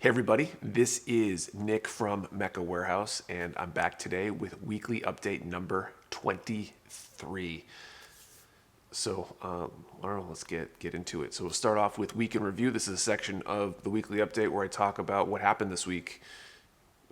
Hey everybody, this is Nick from Mecha Warehouse, and I'm back today with weekly update number 23. So, I don't know, let's get into it. So we'll start off with week in review. This is a section of the weekly update where I talk about what happened this week,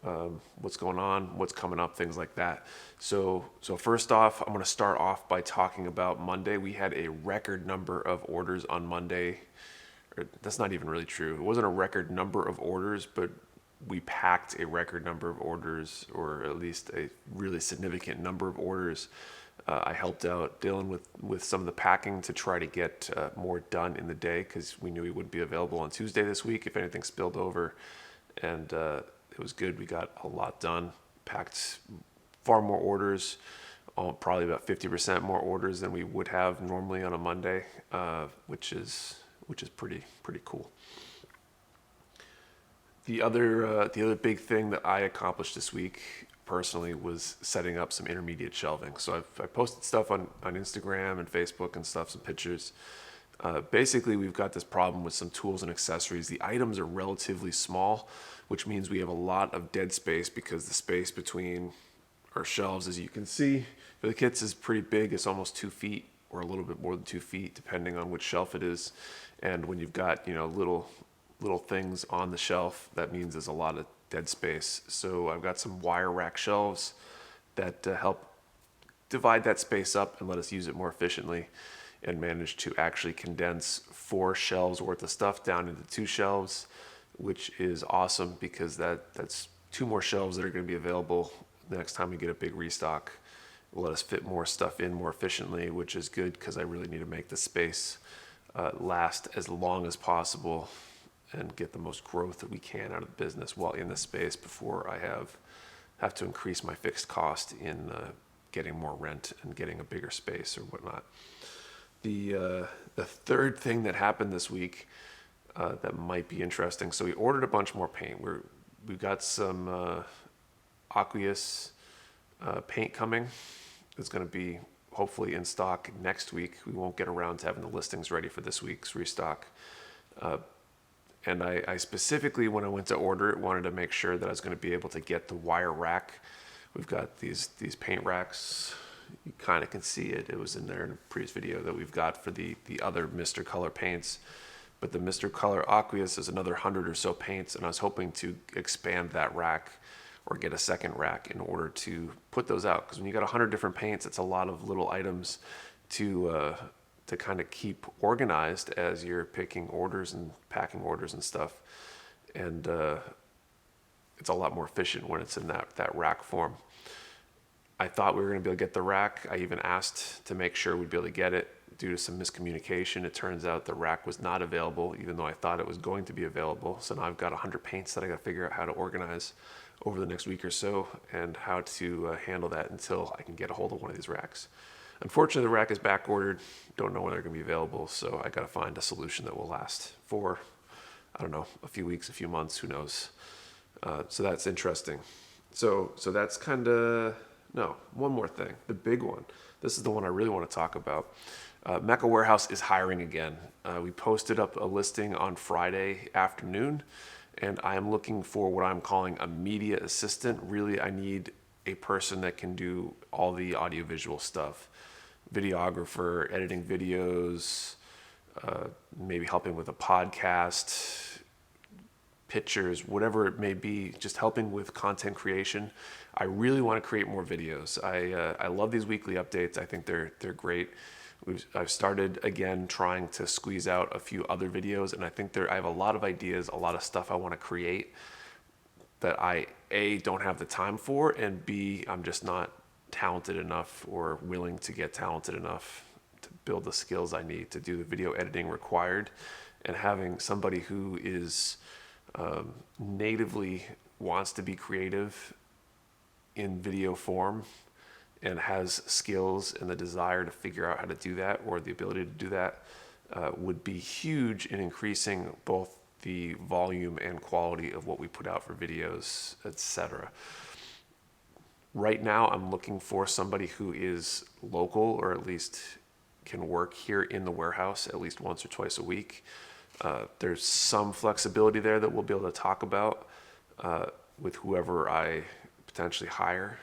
what's going on, what's coming up, things like that. So first off, I'm going to start off by talking about Monday. We had a record number of orders on Monday. That's not even really true. It wasn't a record number of orders, but we packed a record number of orders, or at least a really significant number of orders. I helped out Dylan with some of the packing to try to get more done in the day because we knew he wouldn't be available on Tuesday this week if anything spilled over. And it was good. We got a lot done, packed far more orders, probably about 50% more orders than we would have normally on a Monday, which is pretty cool. The other big thing that I accomplished this week personally was setting up some intermediate shelving. So I posted stuff on Instagram and Facebook and stuff, some pictures. Basically, we've got this problem with some tools and accessories. The items are relatively small, which means we have a lot of dead space because the space between our shelves, as you can see, for the kits is pretty big. It's almost 2 feet or a little bit more than 2 feet, depending on which shelf it is. And when you've got, little things on the shelf, that means there's a lot of dead space. So I've got some wire rack shelves that help divide that space up and let us use it more efficiently, and manage to actually condense 4 shelves worth of stuff down into 2 shelves, which is awesome because that's 2 more shelves that are going to be available the next time we get a big restock. Will let us fit more stuff in more efficiently, which is good because I really need to make the space last as long as possible and get the most growth that we can out of the business while in the space before I have to increase my fixed cost in getting more rent and getting a bigger space or whatnot. The third thing that happened this week that might be interesting. So we ordered a bunch more paint. We've got some aqueous paint coming. It's going to be hopefully in stock next week. We won't get around to having the listings ready for this week's restock. And I specifically, when I went to order it, wanted to make sure that I was going to be able to get the wire rack. We've got these paint racks. You kind of can see it. It was in there in a previous video that we've got for the other Mr. Color paints. But the Mr. Color Aqueous is another 100 or so paints, and I was hoping to expand that rack or get a second rack in order to put those out. Because when you got 100 different paints, it's a lot of little items to kind of keep organized as you're picking orders and packing orders and stuff. And it's a lot more efficient when it's in that rack form. I thought we were going to be able to get the rack. I even asked to make sure we'd be able to get it. Due to some miscommunication, it turns out the rack was not available, even though I thought it was going to be available. So now I've got 100 paints that I got to figure out how to organize over the next week or so and how to handle that until I can get a hold of one of these racks. Unfortunately, the rack is back ordered. Don't know when they're going to be available, so I got to find a solution that will last for, I don't know, a few weeks, a few months, who knows. So that's interesting. So that's kind of, no, one more thing, the big one. This is the one I really want to talk about. Mecha Warehouse is hiring again. We posted up a listing on Friday afternoon, and I am looking for what I'm calling a media assistant. Really, I need a person that can do all the audiovisual stuff. Videographer, editing videos, maybe helping with a podcast, pictures, whatever it may be, just helping with content creation. I really want to create more videos. I love these weekly updates. I think they're great. I've started again trying to squeeze out a few other videos, and I think I have a lot of ideas, a lot of stuff I want to create that I A, don't have the time for, and B, I'm just not talented enough or willing to get talented enough to build the skills I need to do the video editing required. And having somebody who is natively wants to be creative in video form and has skills and the desire to figure out how to do that, or the ability to do that, would be huge in increasing both the volume and quality of what we put out for videos, etc. Right now, I'm looking for somebody who is local, or at least can work here in the warehouse at least once or twice a week. There's some flexibility there that we'll be able to talk about with whoever I potentially hire.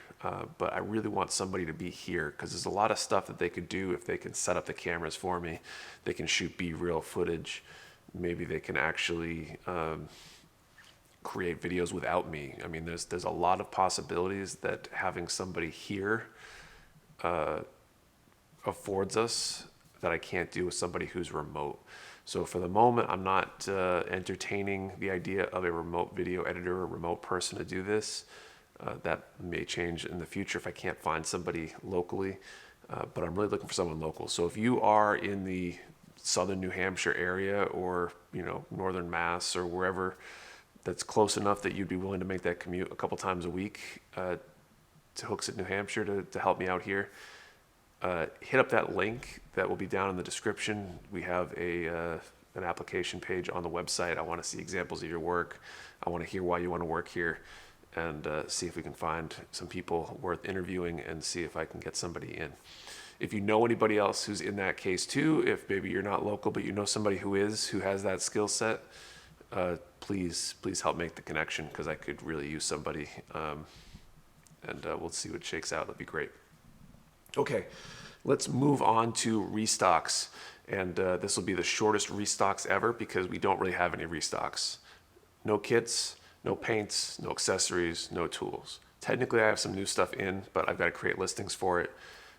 But I really want somebody to be here because there's a lot of stuff that they could do if they can set up the cameras for me. They can shoot B-reel footage. Maybe they can actually create videos without me. I mean, there's a lot of possibilities that having somebody here affords us that I can't do with somebody who's remote. So for the moment, I'm not entertaining the idea of a remote video editor or remote person to do this. That may change in the future if I can't find somebody locally, but I'm really looking for someone local. So if you are in the southern New Hampshire area or, northern Mass or wherever that's close enough that you'd be willing to make that commute a couple times a week to Hooksett, New Hampshire to help me out here, hit up that link that will be down in the description. We have an application page on the website. I want to see examples of your work. I want to hear why you want to work here and see if we can find some people worth interviewing and see if I can get somebody in. If you know anybody else who's in that case too, if maybe you're not local but you know somebody who has that skill set, please help make the connection because I could really use somebody, and we'll see what shakes out. That'd be great. Okay, let's move on to restocks, and this will be the shortest restocks ever because we don't really have any restocks. No kits, no paints, no accessories, no tools. Technically I have some new stuff in, but I've got to create listings for it.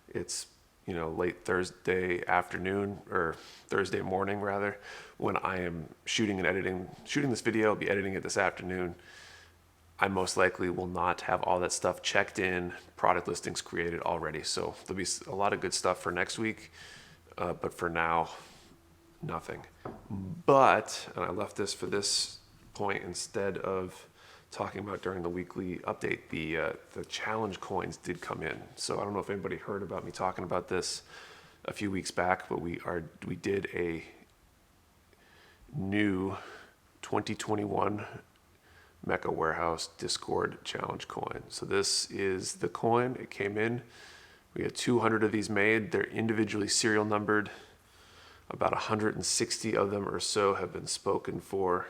It's late Thursday afternoon or Thursday morning rather, when I am shooting this video. I'll be editing it this afternoon. I most likely will not have all that stuff checked in, product listings created already. So there'll be a lot of good stuff for next week, but for now, nothing. But, and I left this for this point instead of talking about during the weekly update, the challenge coins did come in. So I don't know if anybody heard about me talking about this a few weeks back, but we did a new 2021 Mecha Warehouse Discord challenge coin. So this is the coin. It came in. We had 200 of these made. They're individually serial numbered. About 160 of them or so have been spoken for.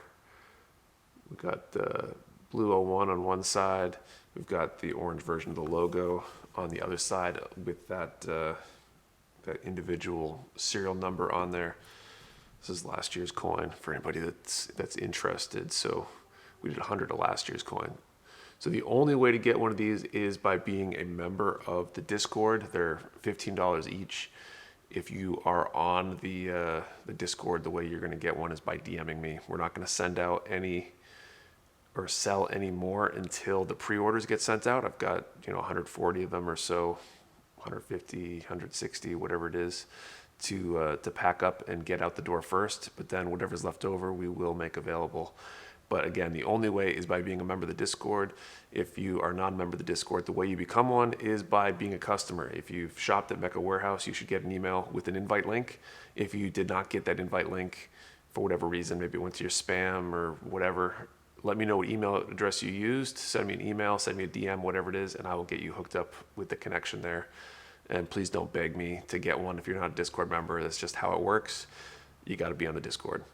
We've got the blue 01 on one side. We've got the orange version of the logo on the other side with that individual serial number on there. This is last year's coin for anybody that's interested. So we did 100 of last year's coin. So the only way to get one of these is by being a member of the Discord. They're $15 each. If you are on the Discord, the way you're going to get one is by DMing me. We're not going to send out any or sell any more until the pre-orders get sent out. I've got 140 of them or so, 150, 160, whatever it is, to pack up and get out the door first. But then whatever's left over, we will make available. But again, the only way is by being a member of the Discord. If you are not a member of the Discord, the way you become one is by being a customer. If you've shopped at Mecha Warehouse, you should get an email with an invite link. If you did not get that invite link for whatever reason, maybe it went to your spam or whatever, let me know what email address you used. Send me an email, send me a DM, whatever it is, and I will get you hooked up with the connection there. And please don't beg me to get one if you're not a Discord member. That's just how it works. You got to be on the Discord.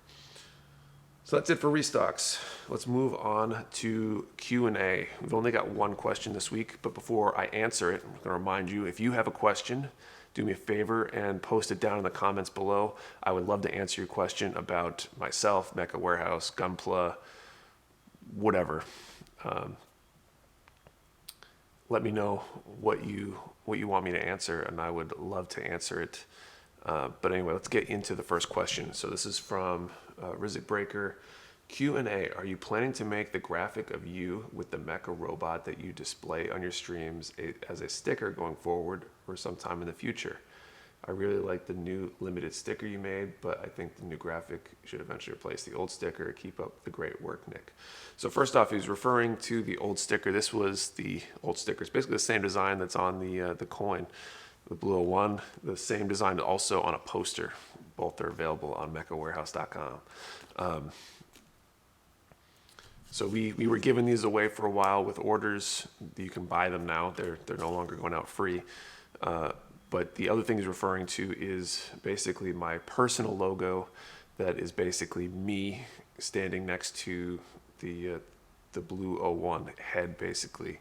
So that's it for restocks. Let's move on to Q&A. We've only got one question this week, but before I answer it, I'm going to remind you, if you have a question, do me a favor and post it down in the comments below. I would love to answer your question about myself, Mecha Warehouse, Gunpla, whatever. Let me know what you want me to answer, and I would love to answer it. But anyway, let's get into the first question. So this is from Rizik Breaker. Q&A, are you planning to make the graphic of you with the mecha robot that you display on your streams as a sticker going forward or sometime in the future? I really like the new limited sticker you made, but I think the new graphic should eventually replace the old sticker. Keep up the great work, Nick. So first off, he's referring to the old sticker. This was the old sticker. It's basically the same design that's on the coin. The Blue 01, the same design also on a poster. Both are available on mechawarehouse.com. So we were giving these away for a while with orders. You can buy them now. They're no longer going out free. But the other thing he's referring to is basically my personal logo that is basically me standing next to the blue '01 head, basically.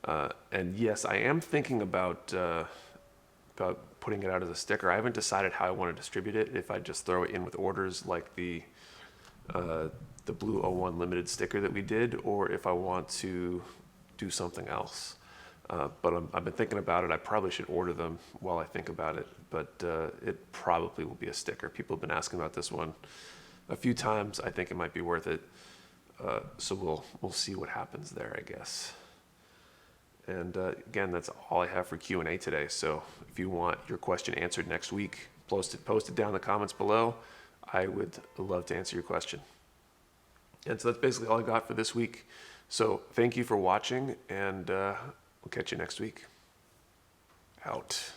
And yes, I am thinking about putting it out as a sticker. I haven't decided how I want to distribute it. If I just throw it in with orders like the blue '01 limited sticker that we did, or if I want to do something else. But I've been thinking about it. I probably should order them while I think about it, but it probably will be a sticker. People have been asking about this one a few times. I think it might be worth it. So we'll see what happens there, I guess. And again, that's all I have for Q&A today. So if you want your question answered next week, post it down in the comments below. I would love to answer your question. And so that's basically all I got for this week. So thank you for watching, and we'll catch you next week. Out.